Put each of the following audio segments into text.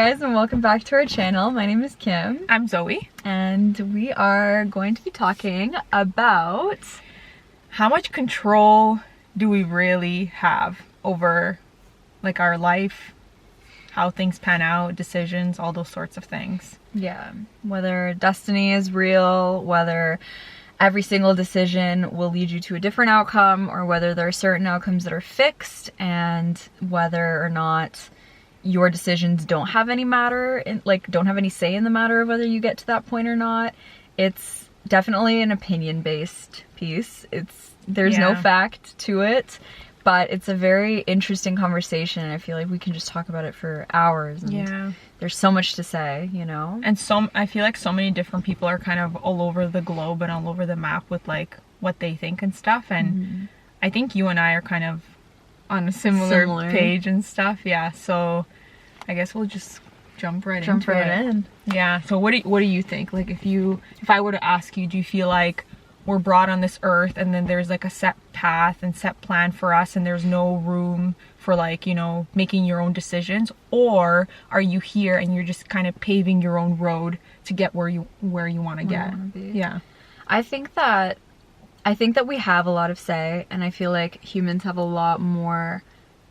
guys, and welcome back to our channel. My name is Kim. I'm Zoe. And we are going to be talking about how much control do we really have over like our life, how things pan out, decisions, all those sorts of things. Yeah, whether destiny is real, whether every single decision will lead you to a different outcome, or whether there are certain outcomes that are fixed, and whether or not your decisions don't have any don't have any say in the matter of whether you get to that point or not. It's definitely an opinion-based piece. There's no fact to it, but it's a very interesting conversation, and I feel like we can just talk about it for hours. And there's so much to say, you know? And I feel like so many different people are kind of all over the globe and all over the map with like what they think and stuff. And I think you and I are kind of on a similar page and stuff. Yeah, so I guess we'll just jump right in. Yeah, so what do you think? Like if I were to ask you, do you feel like we're brought on this earth and then there's like a set path and set plan for us and there's no room for like, you know, making your own decisions? Or are you here and you're just kind of paving your own road to get where you want to get? Yeah. I think that we have a lot of say, and I feel like humans have a lot more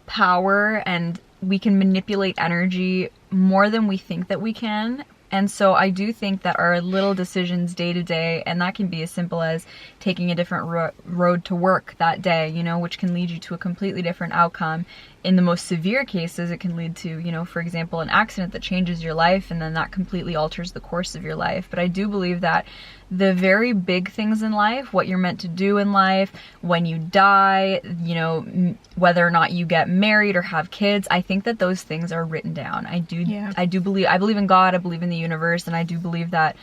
power and we can manipulate energy more than we think that we can. And so I do think that our little decisions day to day, and that can be as simple as taking a different road to work that day, you know, which can lead you to a completely different outcome. In the most severe cases, it can lead to, you know, for example, an accident that changes your life, and then that completely alters the course of your life. But I do believe that the very big things in life, what you're meant to do in life, when you die, you know, whether or not you get married or have kids, I think that those things are written down. I believe in God, I believe in the universe, and I do believe that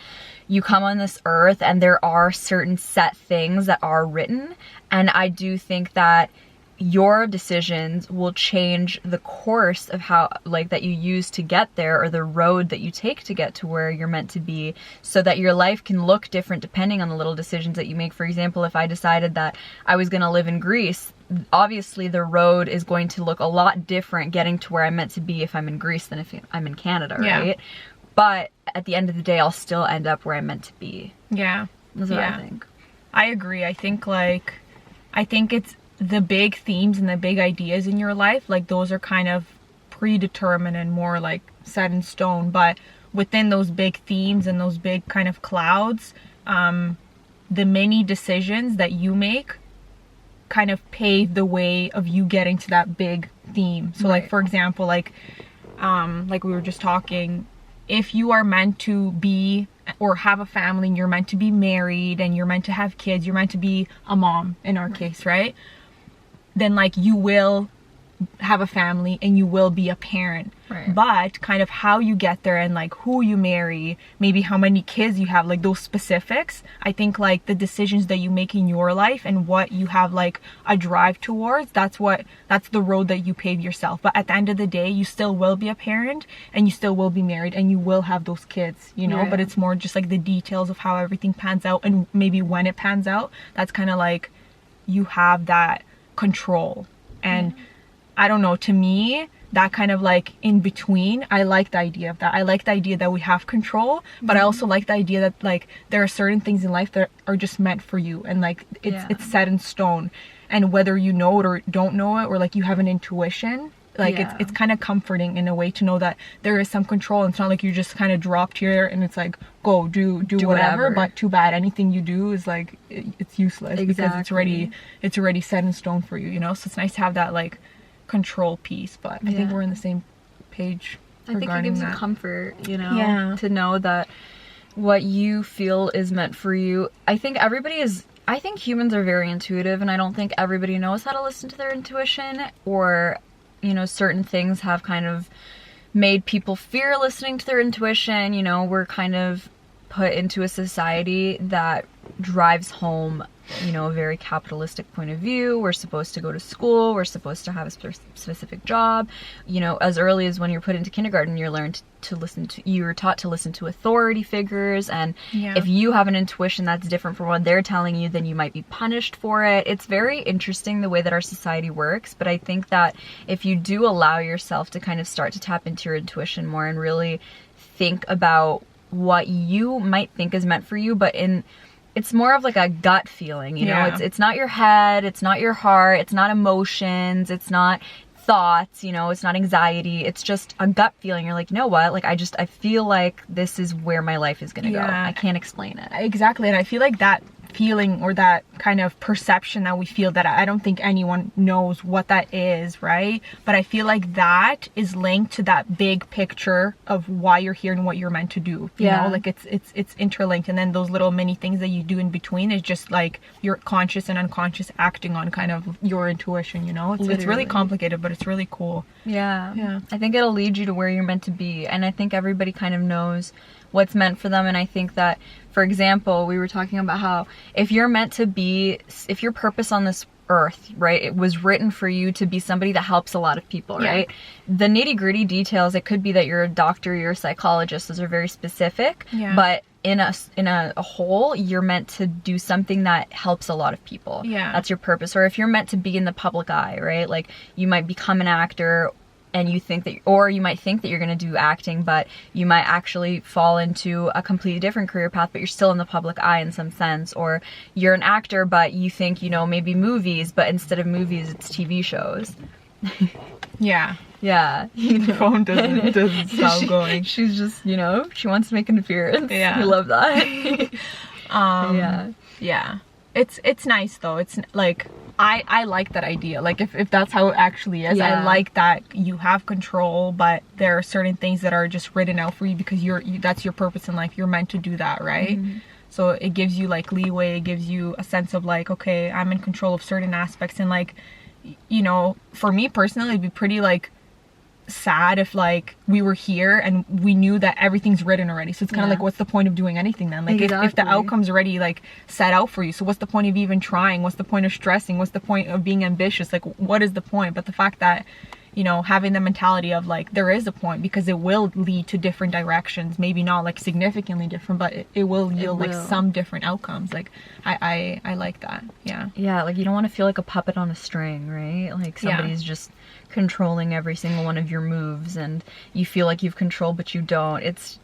you come on this earth and there are certain set things that are written. And I do think that your decisions will change the course of how, like, that you use to get there, or the road that you take to get to where you're meant to be, so that your life can look different depending on the little decisions that you make. For example, if I decided that I was going to live in Greece, obviously the road is going to look a lot different getting to where I'm meant to be if I'm in Greece than if I'm in Canada, right? But at the end of the day, I'll still end up where I'm meant to be. Yeah. That's what I think. I agree. I think it's the big themes and the big ideas in your life, like those are kind of predetermined and more like set in stone. But within those big themes and those big kind of clouds, the many decisions that you make kind of pave the way of you getting to that big theme. So like, for example, like we were just talking, if you are meant to be or have a family and you're meant to be married and you're meant to have kids, you're meant to be a mom in our case, right? Then like you will have a family and you will be a parent. But kind of how you get there and like who you marry, maybe how many kids you have, like those specifics, I think like the decisions that you make in your life and what you have like a drive towards, that's the road that you pave yourself. But at the end of the day, you still will be a parent and you still will be married and you will have those kids, you know. But it's more just like the details of how everything pans out, and maybe when it pans out, that's kind of like you have that control. And I don't know, to me, that kind of like in between, I like the idea of that. I like the idea that we have control, but I also like the idea that like there are certain things in life that are just meant for you, and like it's set in stone, and whether you know it or don't know it, or like you have an intuition, like it's kind of comforting in a way to know that there is some control. And it's not like you just kind of dropped here and it's like, go do whatever. But too bad, anything you do is like it's useless because it's already set in stone for you, you know. So it's nice to have that like control piece. But I think we're in the same page. I think it gives you comfort, you know, to know that what you feel is meant for you. I think humans are very intuitive, and I don't think everybody knows how to listen to their intuition, or, you know, certain things have kind of made people fear listening to their intuition. You know, we're kind of put into a society that drives home, you know, a very capitalistic point of view. We're supposed to go to school, we're supposed to have a specific job. You know, as early as when you're put into kindergarten, you're taught to listen to authority figures, and if you have an intuition that's different from what they're telling you, then you might be punished for it. It's very interesting the way that our society works, but I think that if you do allow yourself to kind of start to tap into your intuition more and really think about what you might think is meant for you, but it's more of like a gut feeling, you know. It's not your head, it's not your heart, it's not emotions, it's not thoughts, you know, it's not anxiety, it's just a gut feeling. You're like, you know what, like I feel like this is where my life is gonna go. I can't explain it. Exactly. And I feel like that feeling or that kind of perception that we feel, that I don't think anyone knows what that is, right? But I feel like that is linked to that big picture of why you're here and what you're meant to do. You know, like it's interlinked, and then those little mini things that you do in between is just like your conscious and unconscious acting on kind of your intuition, you know. It's really complicated, but it's really cool. Yeah. I think it'll lead you to where you're meant to be, and I think everybody kind of knows what's meant for them. And I think that, for example, we were talking about how if your purpose on this earth, right, it was written for you to be somebody that helps a lot of people, right? The nitty-gritty details, it could be that you're a doctor, you're a psychologist, those are very specific, but in a whole, you're meant to do something that helps a lot of people. That's your purpose. Or if you're meant to be in the public eye, right, like you might become an actor, and you might think that you're going to do acting, but you might actually fall into a completely different career path, but you're still in the public eye in some sense. Or you're an actor, but you think, you know, maybe movies, but instead of movies, it's TV shows. Yeah. You know? The phone doesn't stop going. She's just, you know, she wants to make an appearance. Yeah. I love that. Yeah. It's nice though. It's like, I like that idea. Like if that's how it actually is, I like that you have control, but there are certain things that are just written out for you because that's your purpose in life. You're meant to do that, right? So it gives you like leeway. It gives you a sense of like, okay, I'm in control of certain aspects. And like, you know, for me personally, it'd be pretty like sad if like we were here and we knew that everything's written already. So it's kind of like, what's the point of doing anything then? Like if the outcome's already like set out for you, so what's the point of even trying? What's the point of stressing? What's the point of being ambitious? Like what is the point? But the fact that, you know, having the mentality of like there is a point, because it will lead to different directions, maybe not like significantly different, but it will yield like some different outcomes. Like I like that. Like you don't want to feel like a puppet on a string, right? Like somebody's just controlling every single one of your moves, and you feel like you've control but you don't. It's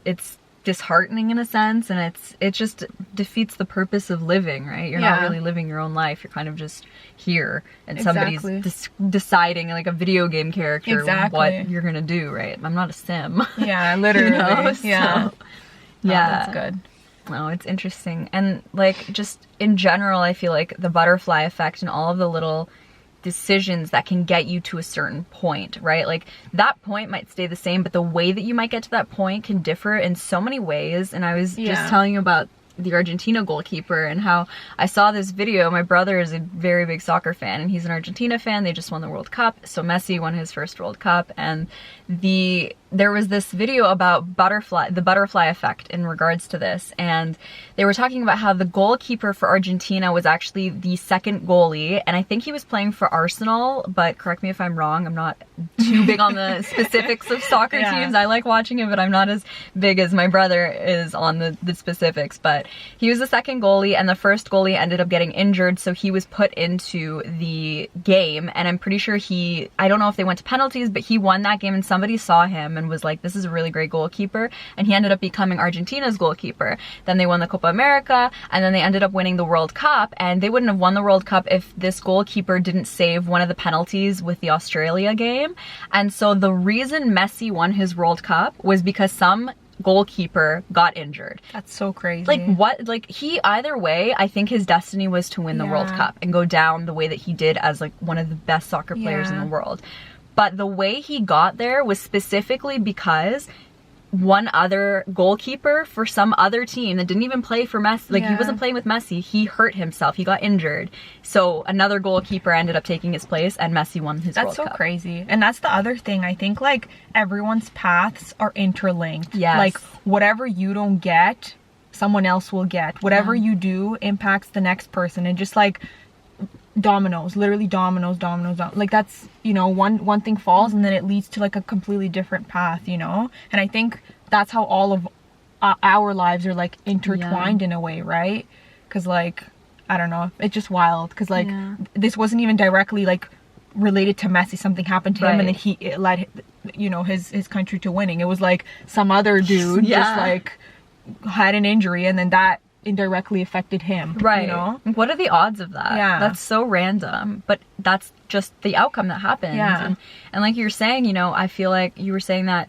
disheartening in a sense, and it just defeats the purpose of living, right? You're not really living your own life. You're kind of just here, and somebody's deciding, like a video game character, what you're gonna do, right? I'm not a sim. Literally. You know? So, that's good. No, it's interesting. And like just in general, I feel like the butterfly effect and all of the little decisions that can get you to a certain point, right? Like that point might stay the same, but the way that you might get to that point can differ in so many ways. And I was just telling you about the Argentina goalkeeper and how I saw this video. My brother is a very big soccer fan, and he's an Argentina fan. They just won the World Cup. So Messi won his first World Cup, and there was this video about the butterfly effect in regards to this, and they were talking about how the goalkeeper for Argentina was actually the second goalie, and I think he was playing for Arsenal, but correct me if I'm wrong. I'm not too big on the specifics of soccer teams. I like watching it, but I'm not as big as my brother is on the specifics. But he was the second goalie, and the first goalie ended up getting injured, so he was put into the game, and I'm pretty sure I don't know if they went to penalties, but he won that game, and somebody saw him and was like, this is a really great goalkeeper, and he ended up becoming Argentina's goalkeeper. Then they won the Copa America, and then they ended up winning the World Cup, and they wouldn't have won the World Cup if this goalkeeper didn't save one of the penalties with the Australia game. And so the reason Messi won his World Cup was because some goalkeeper got injured. That's so crazy. Like what? Like he, either way, I think his destiny was to win the World Cup and go down the way that he did as like one of the best soccer players in the world. But the way he got there was specifically because one other goalkeeper for some other team that didn't even play for Messi, like he wasn't playing with Messi, he hurt himself, he got injured. So another goalkeeper ended up taking his place, and Messi won his World Cup. That's so crazy. And that's the other thing. I think like everyone's paths are interlinked. Yes. Like whatever you don't get someone else will get. Whatever Yeah. you do impacts the next person, and just like dominoes, literally dominoes, like that's, you know, one thing falls and then it leads to like a completely different path, you know. And I think that's how all of our lives are like intertwined in a way, right? Because like, I don't know, it's just wild, because like this wasn't even directly like related to Messi. Something happened to him and then it led, you know, his country to winning. It was like some other dude just like had an injury and then that indirectly affected him, Right. you know. What are the odds of that? Yeah. That's so random, but that's just the outcome that happens. Yeah. And like you're saying, you know, I feel like you were saying that,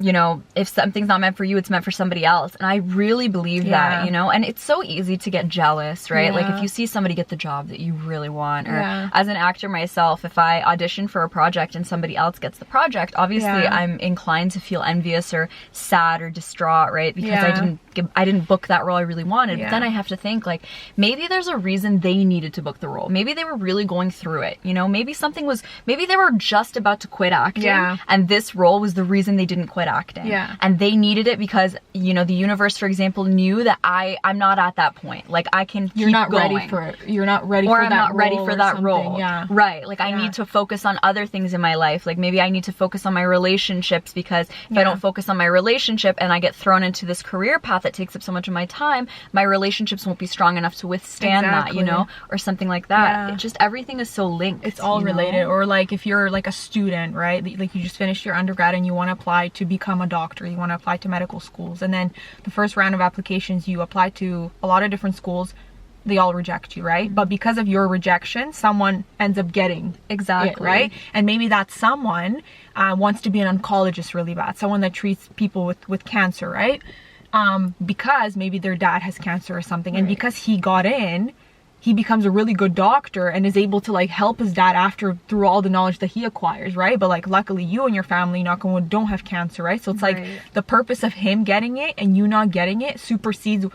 you know, if something's not meant for you, it's meant for somebody else. And I really believe that, you know, and it's so easy to get jealous, right? Like if you see somebody get the job that you really want, or as an actor myself, if I audition for a project and somebody else gets the project, obviously I'm inclined to feel envious or sad or distraught, right? Because I didn't book that role I really wanted. But then I have to think like, maybe there's a reason they needed to book the role. Maybe they were really going through it, you know, maybe they were just about to quit acting and this role was the reason they didn't quit acting. And they needed it because, you know, the universe, for example, knew that I'm not at that point. Like I can You're keep not going. ready for it. You're not ready Or for I'm that not role ready for or that something. role. Yeah. Right. Like I need to focus on other things in my life. Like maybe I need to focus on my relationships, because if I don't focus on my relationship and I get thrown into this career path that takes up so much of my time, my relationships won't be strong enough to withstand that, you know, or something like that. It just, everything is so linked. It's all related. Know? Or like if you're like a student, right? Like you just finished your undergrad and you want to apply to become a doctor, you want to apply to medical schools, and then the first round of applications you apply to a lot of different schools, they all reject you, right? But because of your rejection, someone ends up getting it, right? And maybe that someone wants to be an oncologist really bad, someone that treats people with cancer, right? Because maybe their dad has cancer or something, and because he got in, he becomes a really good doctor and is able to like help his dad after through all the knowledge that he acquires, right? But like luckily you and your family, knock on wood, don't have cancer, right? So it's like the purpose of him getting it and you not getting it supersedes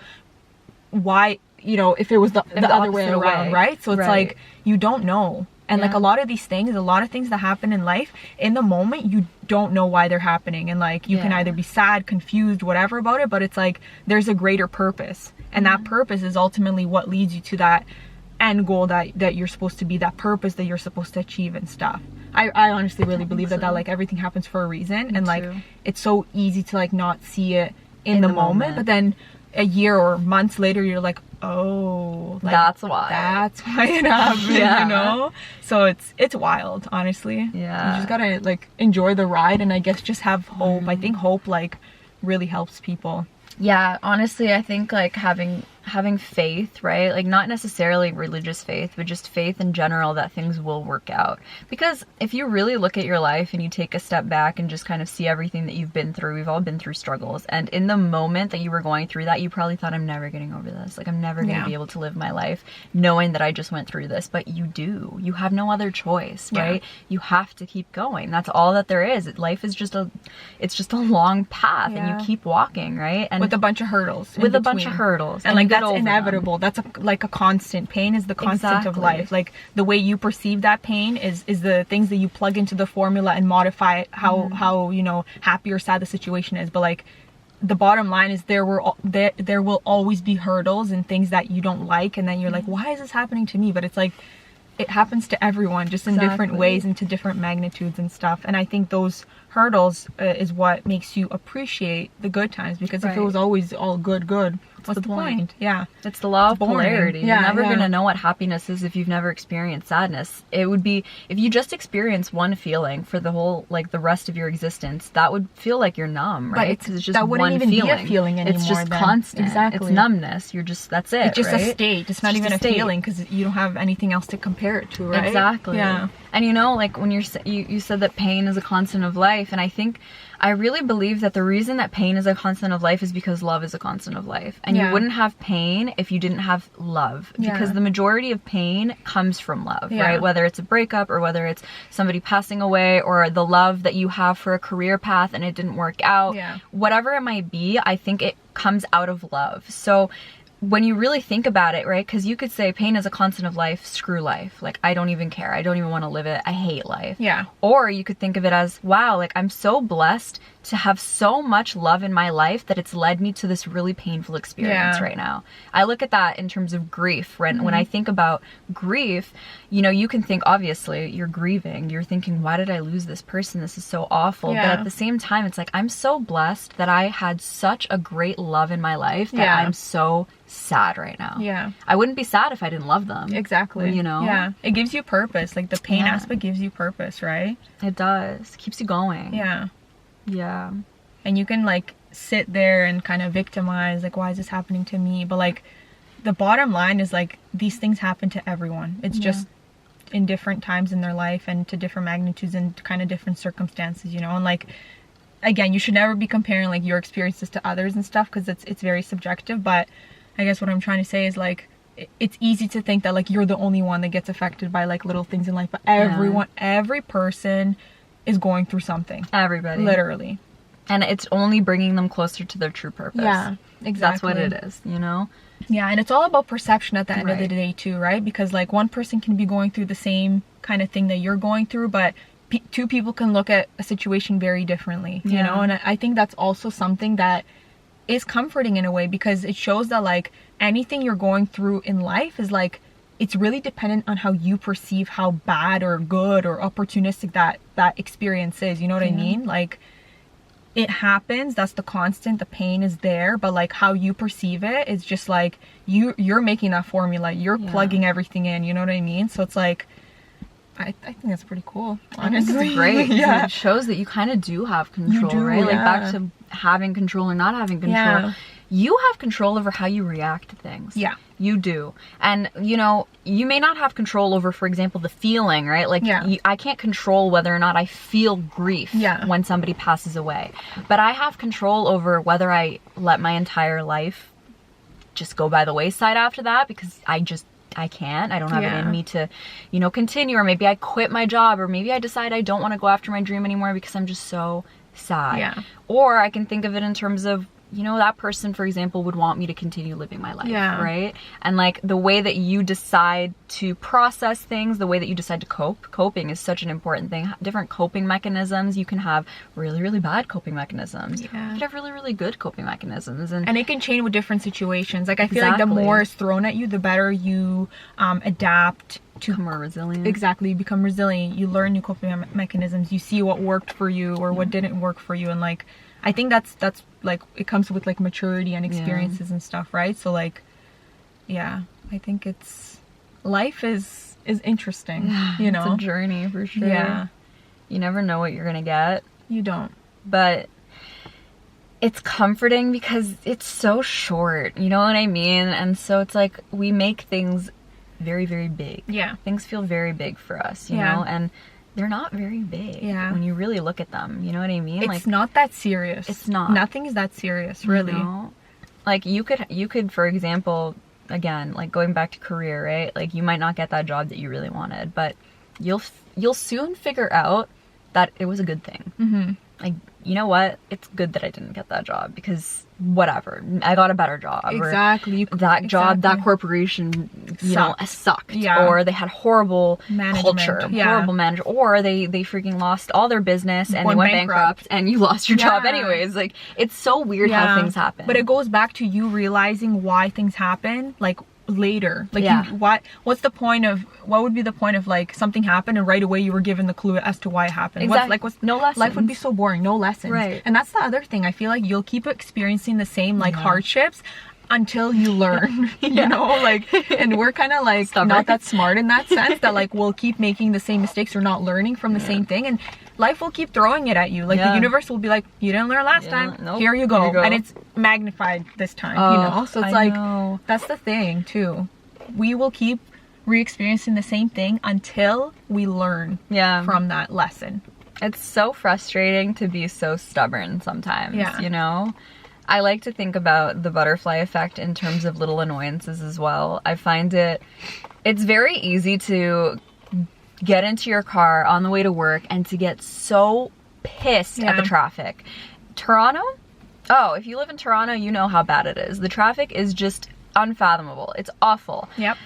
why, you know, if it was the other way around, right? So it's like you don't know. And like a lot of these things, a lot of things that happen in life, in the moment you don't know why they're happening, and like you can either be sad, confused, whatever about it, but it's like there's a greater purpose, and that purpose is ultimately what leads you to that end goal that you're supposed to be, that purpose that you're supposed to achieve and stuff. I honestly really believe that like everything happens for a reason, and like it's so easy to like not see it in the moment, but then a year or months later you're like, oh, like, that's why it happened, you know. So it's wild, honestly. You just gotta like enjoy the ride, and I guess just have hope. I think hope like really helps people. Honestly, I think like having faith, right? Like not necessarily religious faith, but just faith in general that things will work out. Because if you really look at your life and you take a step back and just kind of see everything that you've been through, we've all been through struggles. And in the moment that you were going through that, you probably thought, I'm never getting over this. Like I'm never going to be able to live my life knowing that I just went through this. But you do. You have no other choice, right? You have to keep going. That's all that there is. Life is just a long path, and you keep walking, right? And with a bunch of hurdles. With a bunch of hurdles. And like that's inevitable. That's like a constant. Pain is the constant of life. Like the way you perceive that pain is the things that you plug into the formula and modify how you know, happy or sad the situation is. But like the bottom line is there will always be hurdles and things that you don't like, and then you're like, why is this happening to me? But it's like it happens to everyone, just in different ways and to different magnitudes and stuff. And I think those hurdles is what makes you appreciate the good times, because if it was always all good, what's the point? It's the law of boring. Polarity. You're never gonna know what happiness is if you've never experienced sadness. It would be, if you just experience one feeling for the whole, like the rest of your existence, that would feel like you're numb, right? Because it's just that wouldn't one even feeling. Be a feeling anymore. It's just then. constant. Exactly. It's numbness. You're just, that's it. It's just right? a state. It's not even a feeling, because you don't have anything else to compare it to, right? Exactly. Yeah. And you know, like when you said that pain is a constant of life, and I really believe that the reason that pain is a constant of life is because love is a constant of life. And you wouldn't have pain if you didn't have love, because the majority of pain comes from love, right? Whether it's a breakup or whether it's somebody passing away, or the love that you have for a career path and it didn't work out, whatever it might be, I think it comes out of love. So when you really think about it, right? Because you could say pain is a constant of life, screw life. Like, I don't even care. I don't even want to live it. I hate life. Yeah. Or you could think of it as, wow, like I'm so blessed to have so much love in my life that it's led me to this really painful experience right now. I look at that in terms of grief. When I think about grief, you know, you can think, obviously, you're grieving. You're thinking, why did I lose this person? This is so awful. Yeah. But at the same time, it's like, I'm so blessed that I had such a great love in my life that I'm so sad right now. Yeah. I wouldn't be sad if I didn't love them. Exactly. You know? Yeah. It gives you purpose. Like the pain aspect gives you purpose, right? It does. Keeps you going. Yeah. Yeah. And you can like sit there and kind of victimize, like, why is this happening to me? But like the bottom line is like these things happen to everyone. It's just in different times in their life and to different magnitudes and kind of different circumstances, you know? And like, again, you should never be comparing like your experiences to others and stuff, because it's very subjective. But I guess what I'm trying to say is like, it's easy to think that like you're the only one that gets affected by like little things in life, but every person is going through something. Everybody. Literally. And it's only bringing them closer to their true purpose. Yeah, exactly. That's what it is, you know? Yeah, and it's all about perception at the end of the day too, right? Because like one person can be going through the same kind of thing that you're going through, but two people can look at a situation very differently, you know? And I think that's also something that is comforting in a way, because it shows that like anything you're going through in life is like, it's really dependent on how you perceive how bad or good or opportunistic that experience is, you know what I mean? Like, it happens, that's the constant, the pain is there, but like how you perceive it is just like you're making that formula, you're plugging everything in, you know what I mean? So it's like, I think that's pretty cool, honestly. I think it's great. Yeah. It shows that you kind of do have control, right? Like back to having control or not having control. Yeah. You have control over how you react to things. Yeah. You do. And, you know, you may not have control over, for example, the feeling, right? Like, I can't control whether or not I feel grief when somebody passes away. But I have control over whether I let my entire life just go by the wayside after that, because I can't. I don't have it in me to, you know, continue. Or maybe I quit my job, or maybe I decide I don't want to go after my dream anymore because I'm just so sad. Yeah. Or I can think of it in terms of, you know, that person, for example, would want me to continue living my life, right? And like the way that you decide to process things, the way that you decide to coping is such an important thing. Different coping mechanisms. You can have really, really bad coping mechinisms. You can have really, really good coping mechanisms. And it can change with different situations. Like I feel like the more is thrown at you, the better you adapt to become more resilient. Exactly. You become resilient. You learn new coping mechanisms. You see what worked for you or what didn't work for you. And like, I think that's like, it comes with like maturity and experiences and stuff, right? So like, yeah, I think life is interesting, you know? It's a journey for sure. Yeah. You never know what you're gonna get. You don't. But it's comforting because it's so short, you know what I mean? And so it's like, we make things very, very big. Yeah. Things feel very big for us, you know? And they're not very big when you really look at them, you know what I mean? It's like, not that serious. It's not. Nothing is that serious, really. You know? Like you could, for example, again, like going back to career, right? Like you might not get that job that you really wanted, but you'll soon figure out that it was a good thing. Mm-hmm. Like, you know what? It's good that I didn't get that job, because whatever, I got a better job. Exactly. That job, that corporation, you know, sucked. Yeah. Or they had horrible management. Culture, horrible manager, or they freaking lost all their business and they went bankrupt and you lost your job anyways. Like, it's so weird how things happen. But it goes back to you realizing why things happen, like, later. Like, what's the point of, what would be the point of like something happened and right away you were given the clue as to why it happened? Exactly. No lessons. Life would be so boring. No lessons. Right. And that's the other thing. I feel like you'll keep experiencing the same like hardships until you learn, you know, like, and we're kind of like not that smart in that sense, that like we'll keep making the same mistakes or not learning from the same thing, and life will keep throwing it at you. Like the universe will be like, you didn't learn last time. Nope. Here you go. And it's magnified this time, you know? So it's that's the thing too. We will keep re-experiencing the same thing until we learn from that lesson. It's so frustrating to be so stubborn sometimes, you know? I like to think about the butterfly effect in terms of little annoyances as well. I find it's very easy to get into your car on the way to work and to get so pissed at the traffic. Toronto? Oh, if you live in Toronto, you know how bad it is. The traffic is just unfathomable. It's awful. Yep.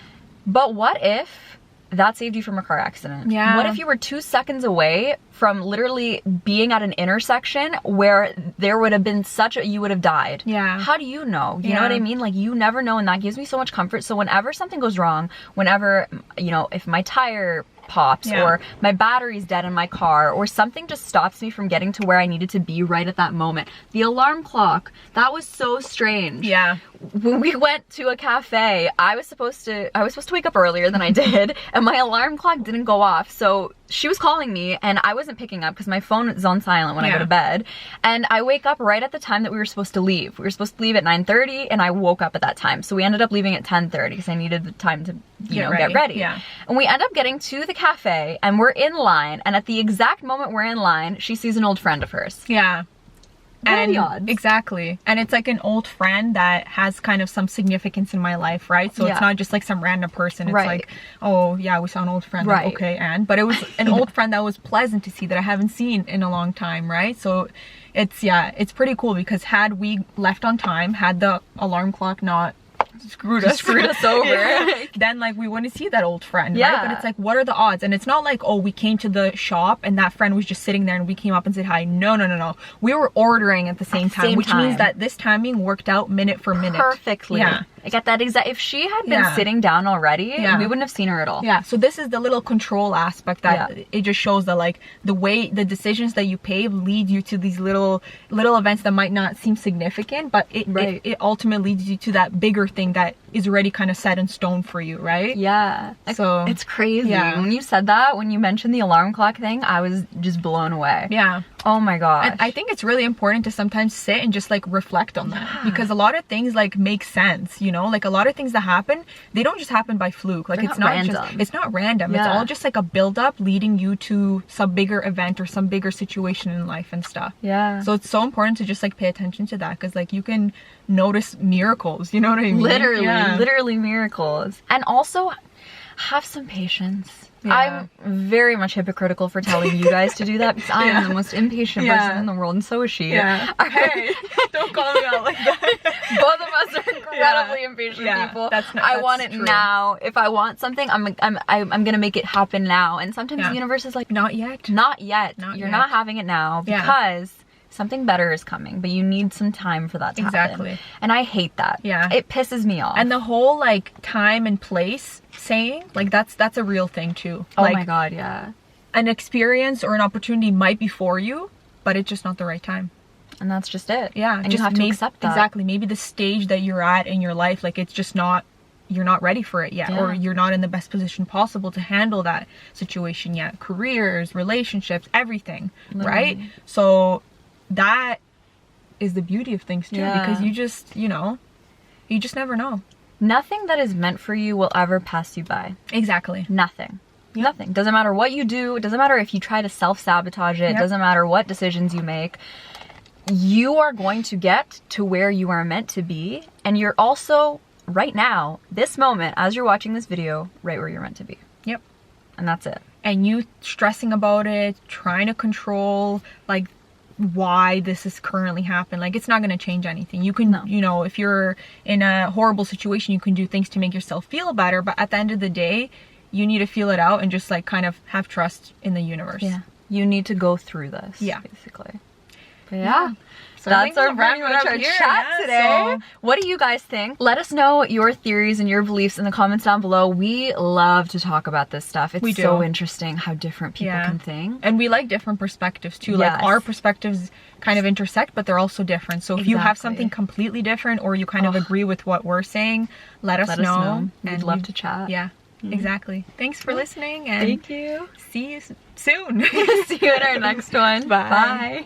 But what if that saved you from a car accident? Yeah. What if you were 2 seconds away from literally being at an intersection where there would have been you would have died? Yeah. How do you know? You Yeah. know what I mean? Like, you never know, and that gives me so much comfort. So whenever something goes wrong, whenever, you know, if my tire pops Yeah. or my battery's dead in my car or something just stops me from getting to where I needed to be right at that moment. The alarm clock, that was so strange. Yeah. When we went to a cafe, I was supposed to wake up earlier than I did, and my alarm clock didn't go off. So she was calling me and I wasn't picking up because my phone is on silent when I go to bed. And I wake up right at the time that we were supposed to leave. We were supposed to leave at 9:30 and I woke up at that time. So we ended up leaving at 10:30 because I needed the time to, get ready. Yeah. And we end up getting to the cafe and we're in line, and at the exact moment we're in line, she sees an old friend of hers. Yeah. What are the odds? Exactly. And it's like an old friend that has kind of some significance in my life, right? So Yeah. it's not just like some random person. It's Right. like, oh yeah, we saw an old friend. Like, Right. okay, and but it was an old friend that was pleasant to see that I haven't seen in a long time, right? So it's pretty cool because had we left on time, had the alarm clock not screwed us over. Yeah. Then like we wouldn't see that old friend, Yeah. right? But it's like, what are the odds? And it's not like, oh, we came to the shop and that friend was just sitting there and we came up and said hi. No. We were ordering at the same time, same which time. means that this timing worked out minute for minute. Perfectly. Yeah. I get that exact. If she had been Yeah. sitting down already, Yeah. we wouldn't have seen her at all. Yeah, so this is the little control aspect that Yeah. it just shows that like the decisions that you pave lead you to these little events that might not seem significant, but Right. it ultimately leads you to that bigger thing that is already kind of set in stone for you, right? Yeah. So It's crazy. Yeah. When you said that, when you mentioned the alarm clock thing, I was just blown away. yeah. Oh my gosh. And I think it's really important to sometimes sit and just like reflect on that, because a lot of things like make sense, you know, like a lot of things that happen, they don't just happen by fluke. Like They're it's not not random. just, it's not random. It's Yeah. all just like a build up leading you to some bigger event or some bigger situation in life and stuff. yeah. So it's so important to just like pay attention to that, because like you can notice miracles, you know what I mean? literally miracles. And also have some patience. Yeah. I'm very much hypocritical for telling you guys to do that because I am Yeah. the most impatient Yeah. person in the world, and so is she. Yeah. Hey, don't call me out like that. Both of us are incredibly impatient Yeah, people. that's I want it true. now. If I want something, I'm gonna make it happen now. And sometimes Yeah. the universe is like, Not yet. not yet. Not You're yet. not having it now Yeah. because something better is coming, but you need some time for that to happen. Exactly. And I hate that. Yeah. It pisses me off. And the whole like time and place saying, like that's a real thing too. oh Like my god, yeah. an experience or an opportunity might be for you, but it's just not the right time. And that's just it. Yeah, And just you have to accept that. Exactly. Maybe the stage that you're at in your life, like it's just not, you're not ready for it yet, Yeah. or you're not in the best position possible to handle that situation yet. Careers, relationships, everything, right? Literally. So that is the beauty of things too, Yeah. because you just never know. Nothing that is meant for you will ever pass you by. Exactly. Nothing. Nothing. Doesn't matter what you do. It doesn't matter if you try to self-sabotage it. It Yep. doesn't matter what decisions you make. You are going to get to where you are meant to be. And you're also, right now, this moment, as you're watching this video, right where you're meant to be. Yep. And that's it. And you stressing about it, trying to control like why this is currently happening, like it's not going to change anything. You can, No. you know, if you're in a horrible situation, you can do things to make yourself feel better, but at the end of the day, you need to feel it out and just like kind of have trust in the universe. Yeah. You need to go through this. Yeah. Basically. But yeah. So I That's think our we'll wrap pretty it much up our here, chat yeah, today. so- What do you guys think? Let us know your theories and your beliefs in the comments down below. We love to talk about this stuff. It's We do. so interesting how different people Yeah. can think. And we like different perspectives too. Yes. Like our perspectives kind of intersect, but they're also different. So if you have Exactly. something completely different, or you kind of agree with what we're saying, let us know. We'd love to chat. Yeah, exactly. Thanks for listening, and you. see you soon. See you in our next one. Bye. Bye.